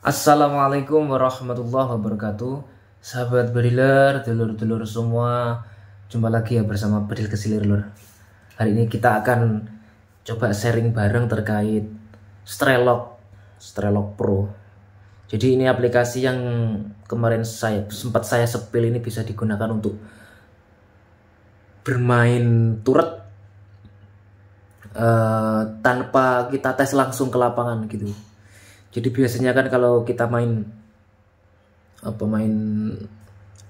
Assalamualaikum warahmatullahi wabarakatuh. Sahabat beriler, dulur-dulur semua, jumpa lagi ya bersama Bedil Kesilir Lur. Hari ini kita akan coba sharing bareng terkait Strelok Pro. Jadi ini aplikasi yang kemarin sempat saya sepil, ini bisa digunakan untuk bermain turret tanpa kita tes langsung ke lapangan gitu. Jadi biasanya kan kalau kita main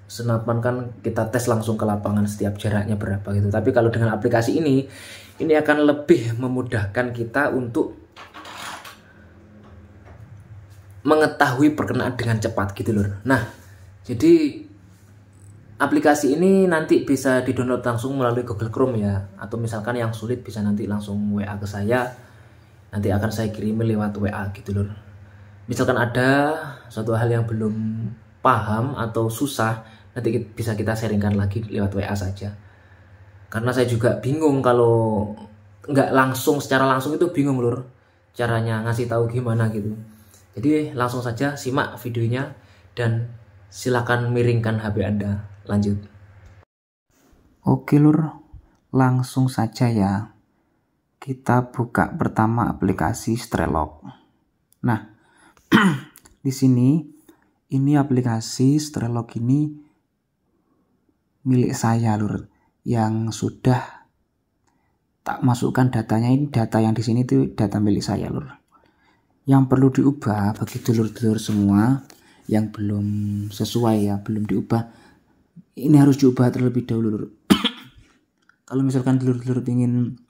senapan kan kita tes langsung ke lapangan setiap jaraknya berapa gitu. Tapi kalau dengan aplikasi ini akan lebih memudahkan kita untuk mengetahui perkenaan dengan cepat gitu loh. Nah, jadi aplikasi ini nanti bisa di-download langsung melalui Google Chrome ya. Atau misalkan yang sulit bisa nanti langsung WA ke saya. Nanti akan saya kirimi lewat WA gitu loh. Misalkan ada suatu hal yang belum paham atau susah, nanti bisa kita sharingkan lagi lewat WA saja. Karena saya juga bingung kalau nggak langsung, secara langsung itu bingung lur, caranya ngasih tahu gimana gitu. Jadi langsung saja simak videonya dan silakan miringkan HP Anda. Lanjut. Oke lur, langsung saja ya. Kita buka pertama aplikasi Strelok. Nah, di sini ini aplikasi Strelok ini milik saya lur, yang sudah tak masukkan datanya. Ini data yang di sini itu data milik saya lur. Yang perlu diubah bagi dulur-dulur semua yang belum sesuai ya, belum diubah, ini harus diubah terlebih dahulu lur. Kalau misalkan dulur-dulur ingin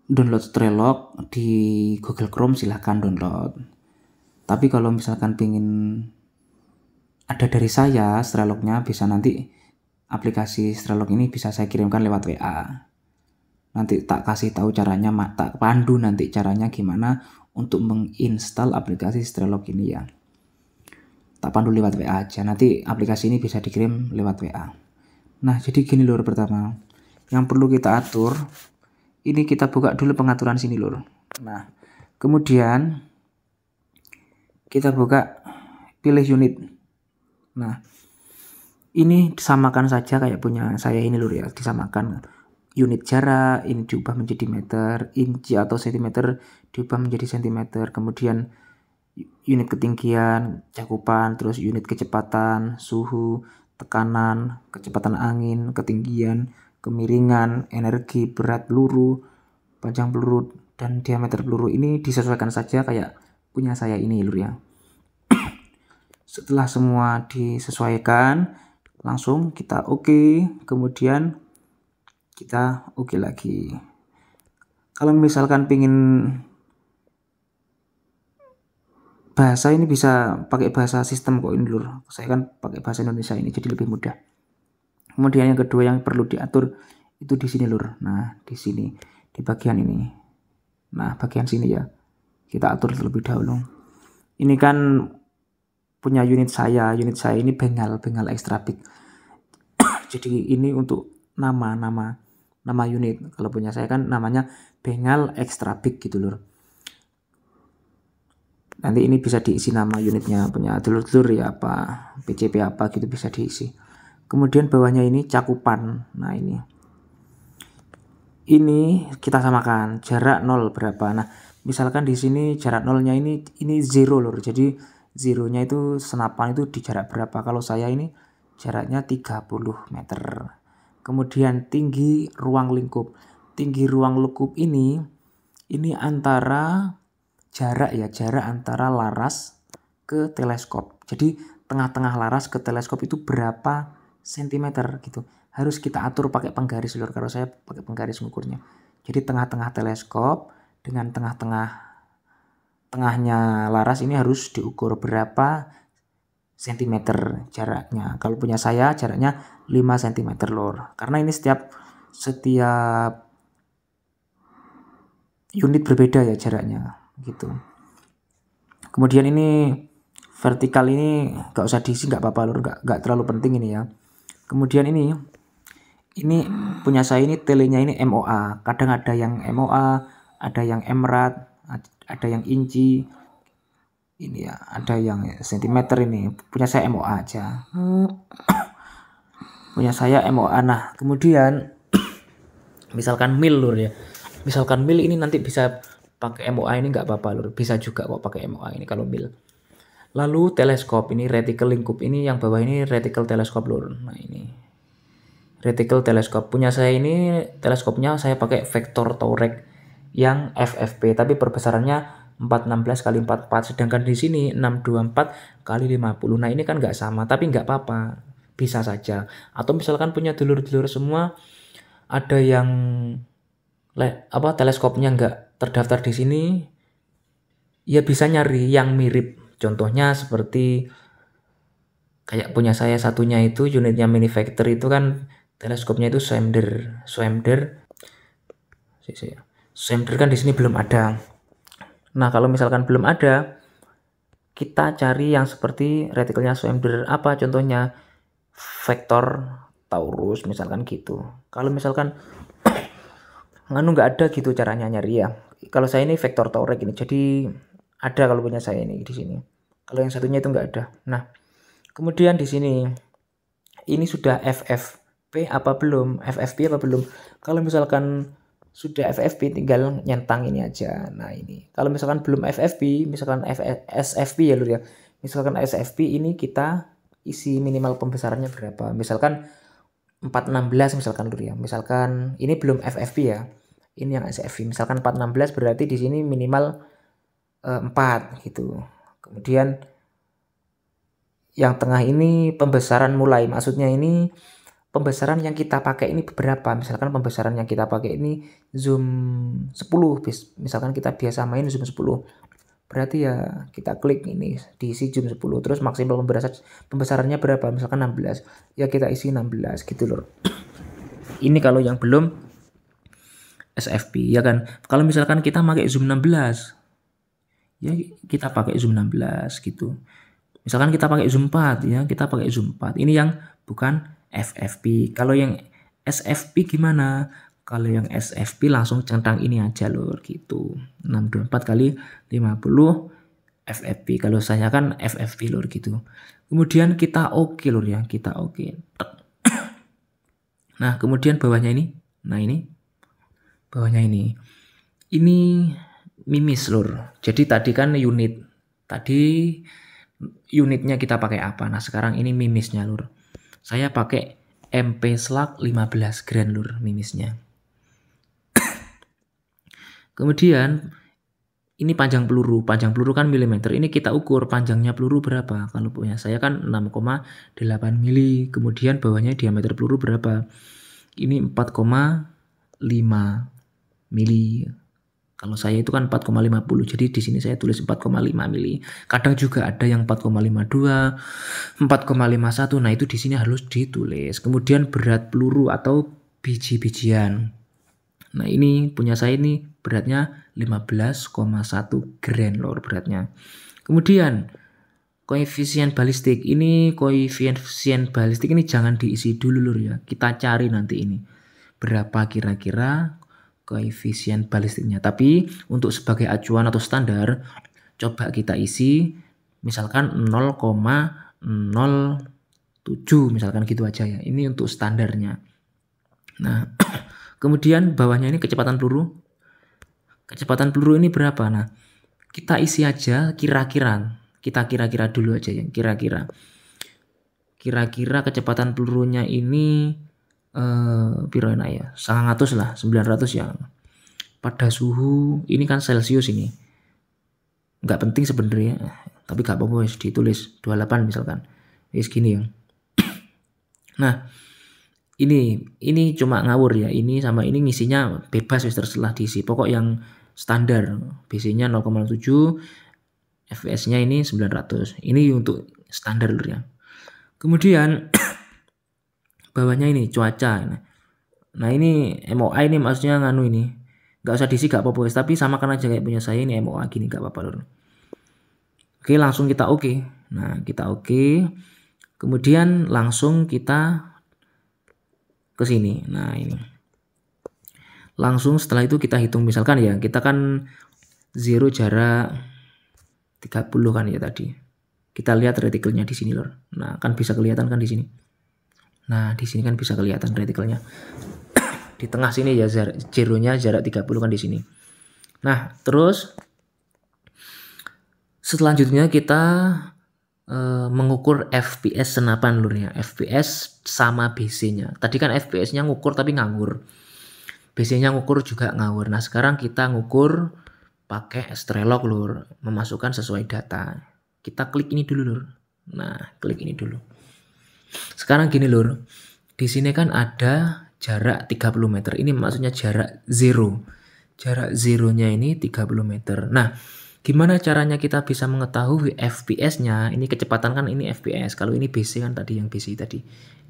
download Strelok di Google Chrome, silahkan download. Tapi kalau misalkan pingin ada dari saya Streloknya, bisa nanti aplikasi Strelok ini bisa saya kirimkan lewat WA. Nanti tak kasih tahu caranya, tak pandu nanti caranya gimana untuk menginstal aplikasi Strelok ini ya. Tak pandu lewat WA aja, nanti aplikasi ini bisa dikirim lewat WA. Nah, jadi gini lur, pertama yang perlu kita atur, ini kita buka dulu pengaturan sini lur. Nah, kemudian kita buka, pilih unit. Nah, ini disamakan saja kayak punya saya ini lur ya, disamakan. Unit jarak ini diubah menjadi meter, inci atau sentimeter diubah menjadi sentimeter. Kemudian unit ketinggian, cakupan, terus unit kecepatan, suhu, tekanan, kecepatan angin, ketinggian, kemiringan, energi, berat peluru, panjang peluru, dan diameter peluru. Ini disesuaikan saja kayak punya saya ini lur ya. Setelah semua disesuaikan, langsung kita oke, kemudian kita oke lagi. Kalau misalkan pingin bahasa, ini bisa pakai bahasa sistem kok ini lur. Saya kan pakai bahasa Indonesia ini, jadi lebih mudah. Kemudian yang kedua yang perlu diatur itu di sini lur. Nah, di sini di bagian ini. Nah, bagian sini ya. Kita atur terlebih dahulu. Ini kan punya unit saya ini bengal extra big. Jadi ini untuk nama unit. Kalau punya saya kan namanya bengal extra big gitu lur. Nanti ini bisa diisi nama unitnya, punya dulur-dulur ya, apa PCP apa gitu bisa diisi. Kemudian bawahnya ini cakupan. Nah, ini kita samakan jarak 0 berapa. Nah, misalkan di sini jarak 0-nya ini 0 lur. Jadi zeronya itu senapan itu di jarak berapa. Kalau saya ini jaraknya 30 meter. Kemudian tinggi ruang lingkup. Tinggi ruang lingkup ini antara jarak antara laras ke teleskop. Jadi tengah-tengah laras ke teleskop itu berapa sentimeter gitu. Harus kita atur pakai penggaris lur. Kalau saya pakai penggaris mengukurnya. Jadi tengah-tengah teleskop dengan tengahnya laras ini harus diukur berapa sentimeter jaraknya. Kalau punya saya jaraknya 5 cm lur. Karena ini setiap unit berbeda ya jaraknya gitu. Kemudian ini vertikal ini gak usah diisi, gak apa-apa lur, gak terlalu penting ini ya. Kemudian ini punya saya ini telenya ini MOA. Kadang ada yang MOA, ada yang MRAD, ada yang inci, ini ya, ada yang sentimeter. Ini punya saya MOA aja. Punya saya MOA. Nah, kemudian misalkan mil lur ya. Misalkan mil ini nanti bisa pakai MOA ini nggak apa-apa lur. Bisa juga kok pakai MOA ini kalau mil. Lalu teleskop ini reticle lingkup, ini yang bawah ini reticle teleskop lur. Nah, ini reticle teleskop punya saya ini, teleskopnya saya pakai vektor Taurek yang FFP, tapi perbesarannya 416 kali 44, sedangkan di sini 624 kali 50. Nah, ini kan nggak sama, tapi nggak apa-apa, bisa saja. Atau misalkan punya dulur-dulur semua, ada yang teleskopnya nggak terdaftar di sini, ya bisa nyari yang mirip. Contohnya seperti kayak punya saya satunya itu, unitnya Minifactor itu kan teleskopnya itu Schwemder kan di sini belum ada. Nah, kalau misalkan belum ada, kita cari yang seperti retikelnya Schwemder. Apa contohnya? Vektor Taurus misalkan gitu. Kalau misalkan nggak ada gitu caranya nyari ya. Kalau saya ini vektor Taurek ini, jadi ada kalau punya saya ini di sini. Kalau yang satunya itu nggak ada. Nah, kemudian di sini ini sudah FFP apa belum? FFP apa belum? Kalau misalkan sudah FFP tinggal nyentang ini aja. Nah, ini. Kalau misalkan belum FFP, misalkan SFP ya lur ya. Misalkan SFP ini kita isi minimal pembesarannya berapa? Misalkan 416 misalkan lur ya. Misalkan ini belum FFP ya. Ini yang SFP. Misalkan 416 berarti di sini minimal 4 gitu. Kemudian yang tengah ini pembesaran mulai. Maksudnya ini pembesaran yang kita pakai ini beberapa. Misalkan pembesaran yang kita pakai ini zoom 10. Misalkan kita biasa main zoom 10. Berarti ya kita klik ini diisi zoom 10. Terus maksimal pembesarannya berapa? Misalkan 16. Ya kita isi 16 gitu loh. Ini kalau yang belum SFP ya kan. Kalau misalkan kita pakai zoom 16, ya kita pakai zoom 16 gitu. Misalkan kita pakai zoom 4 ya, kita pakai zoom 4. Ini yang bukan FFP. Kalau yang SFP gimana? Kalau yang SFP langsung centang ini aja lur gitu. 624 kali 50 FFP. Kalau saya kan FFP lur gitu. Kemudian kita oke lur ya, kita oke. Nah, kemudian bawahnya ini. Nah, ini bawahnya ini mimis lur. Jadi tadi kan unitnya kita pakai apa? Nah, sekarang ini mimisnya lur. Saya pakai MP Slug 15 Grand lur mimisnya. Kemudian ini panjang peluru kan milimeter. Ini kita ukur panjangnya peluru berapa. Kalau punya saya kan 6,8 mili. Kemudian bawahnya diameter peluru berapa? Ini 4,5 mili. Kalau saya itu kan 4,50. Jadi di sini saya tulis 4,5 mili. Kadang juga ada yang 4,52, 4,51. Nah, itu di sini harus ditulis. Kemudian berat peluru atau biji-bijian. Nah, ini punya saya ini beratnya 15,1 gram lor beratnya. Kemudian koefisien balistik. Ini koefisien balistik ini jangan diisi dulu lur ya. Kita cari nanti ini berapa kira-kira koefisien balistiknya. Tapi untuk sebagai acuan atau standar, coba kita isi misalkan 0,07 misalkan gitu aja ya. Ini untuk standarnya. Nah, kemudian bawahnya ini kecepatan peluru. Kecepatan peluru ini berapa? Nah, kita isi aja kira-kira. Kita kira-kira dulu aja ya, kira-kira. Kira-kira kecepatan pelurunya ini piro enak ya? 900 lah, 900 ya. Pada suhu ini kan Celcius ini. Nggak penting sebenarnya, tapi gak apa-apa wis ditulis 28 misalkan. Wis gini ya. Nah, ini cuma ngawur ya. Ini sama ini ngisinya bebas wis terserah diisi. Pokok yang standar BC-nya 0,7, FPS-nya ini 900. Ini untuk standar ya. Kemudian bawahnya ini cuaca. Nah, ini MOA ini maksudnya nganu ini. Nggak usah diisi gak apa-apa, tapi samakan aja kayak punya saya ini MOA gini gak apa-apa lur. Oke, langsung kita oke. Nah, kita oke. Kemudian langsung kita ke sini. Nah, ini. Langsung setelah itu kita hitung misalkan ya, kita kan 0 jarak 30 kan ya tadi. Kita lihat retikelnya di sini lur. Nah, kan bisa kelihatan kan di sini. Nah, di sini kan bisa kelihatan retikelnya. Di tengah sini ya zeronya jarak 30 kan di sini. Nah, terus selanjutnya kita mengukur FPS senapan lur ya. FPS sama BC-nya. Tadi kan FPS-nya ngukur tapi ngawur. BC-nya ngukur juga ngawur. Nah, sekarang kita ngukur pakai Strelok lur, memasukkan sesuai data. Kita klik ini dulu lur. Nah, klik ini dulu. Sekarang gini lur. Di sini kan ada jarak 30 meter. Ini maksudnya jarak 0. Jarak 0-nya ini 30 meter. Nah, gimana caranya kita bisa mengetahui FPS-nya? Ini kecepatan kan ini FPS. Kalau ini BC kan tadi yang BC tadi.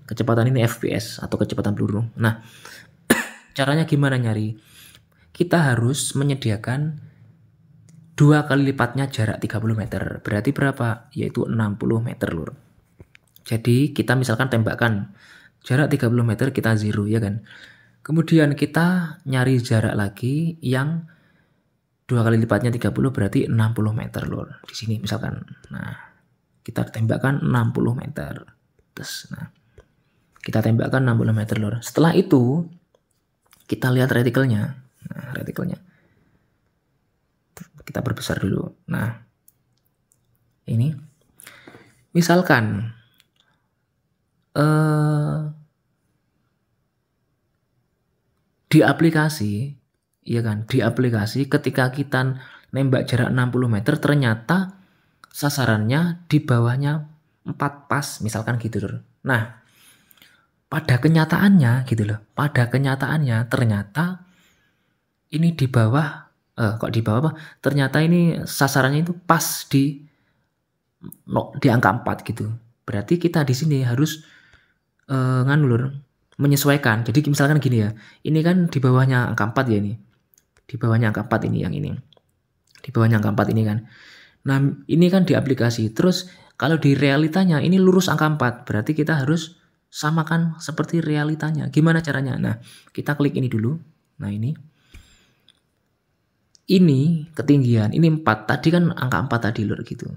Kecepatan ini FPS atau kecepatan peluru. Nah, caranya gimana nyari? Kita harus menyediakan 2 kali lipatnya jarak 30 meter. Berarti berapa? Yaitu 60 meter lur. Jadi kita misalkan tembakkan jarak 30 meter kita 0 ya kan. Kemudian kita nyari jarak lagi yang 2 kali lipatnya 30 berarti 60 meter lur. Di sini misalkan. Nah, kita tembakkan 60 meter. Terus nah, kita tembakkan 60 meter lur. Setelah itu kita lihat retikelnya. Nah, retikelnya. Kita perbesar dulu. Nah, ini misalkan di aplikasi ya kan, di aplikasi ketika kita nembak jarak 60 meter ternyata sasarannya di bawahnya 4 pas misalkan gitu lho. Nah, pada kenyataannya gitu loh. Pada kenyataannya ternyata ini di bawah kok di bawah apa? Ternyata ini sasarannya itu pas di angka 4 gitu. Berarti kita di sini harus nganu lur, menyesuaikan. Jadi misalkan gini ya. Ini kan di bawahnya angka 4 ya ini. Di bawahnya angka 4 ini yang ini. Di bawahnya angka 4 ini kan. Nah, ini kan di aplikasi. Terus kalau di realitanya ini lurus angka 4. Berarti kita harus samakan seperti realitanya. Gimana caranya? Nah, kita klik ini dulu. Nah, ini ketinggian. Ini 4. Tadi kan angka 4 tadi lur gitu.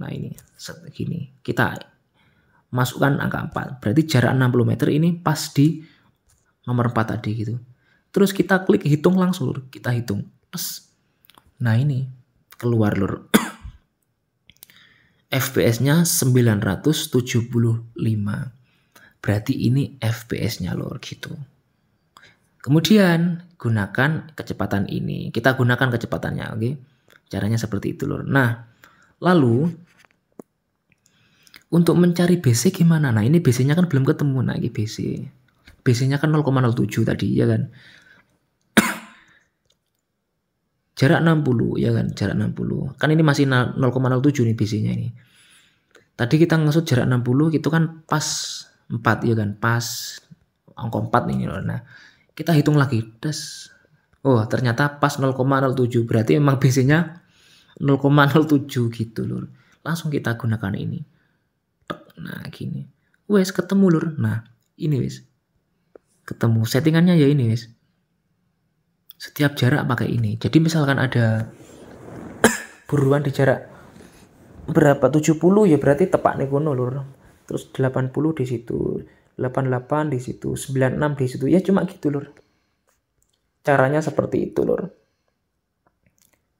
Nah, ini segini. Kita masukkan angka 4. Berarti jarak 60 meter ini pas di nomor 4 tadi gitu. Terus kita klik hitung langsung lur. Kita hitung. Nah, ini keluar lur. FPS-nya 975. Berarti ini FPS-nya lur gitu. Kemudian gunakan kecepatan ini. Kita gunakan kecepatannya, oke? Caranya seperti itu lur. Nah, lalu untuk mencari BC gimana? Nah, ini BC-nya kan belum ketemu. Nah, ini BC. BC-nya kan 0,07 tadi, ya kan? Jarak 60, ya kan? Jarak 60. Kan ini masih 0,07 nih BC-nya ini. Tadi kita ngesut jarak 60, itu kan pas 4, ya kan? Pas angka 4 nih. Nah, kita hitung lagi. Oh, ternyata pas 0,07. Berarti memang BC-nya 0,07 gitu, lur. Langsung kita gunakan ini. Nah, gini. Wes ketemu lur. Nah, ini wes. Ketemu. Settingannya ya ini wes. Setiap jarak pakai ini. Jadi misalkan ada buruan di jarak berapa 70 ya berarti tepak nih kono lur. Terus 80 di situ, 88 di situ, 96 di situ. Ya cuma gitu lur. Caranya seperti itu lur.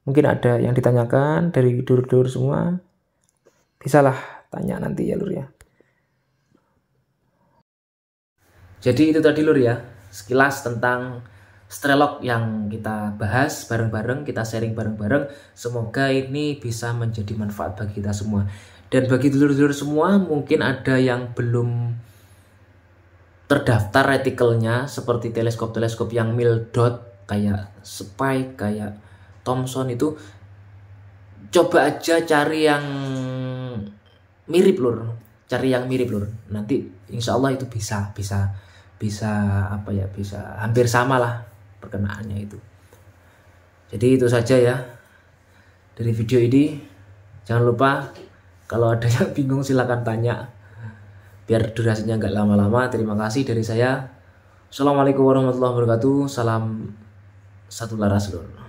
Mungkin ada yang ditanyakan dari dulur-dulur semua. Bisalah tanya nanti ya lur ya. Jadi itu tadi lur ya, sekilas tentang Strelok yang kita bahas bareng-bareng, kita sharing bareng-bareng. Semoga ini bisa menjadi manfaat bagi kita semua. Dan bagi dulur-dulur semua mungkin ada yang belum terdaftar retikelnya seperti teleskop-teleskop yang mil dot kayak Spike, kayak Thomson itu, coba aja cari yang mirip lur, cari yang mirip lur. Nanti insya Allah itu bisa apa ya, bisa hampir sama lah perkenaannya itu. Jadi itu saja ya dari video ini. Jangan lupa kalau ada yang bingung silahkan tanya biar durasinya nggak lama-lama. Terima kasih dari saya. Assalamualaikum warahmatullahi wabarakatuh. Salam satu laras lur.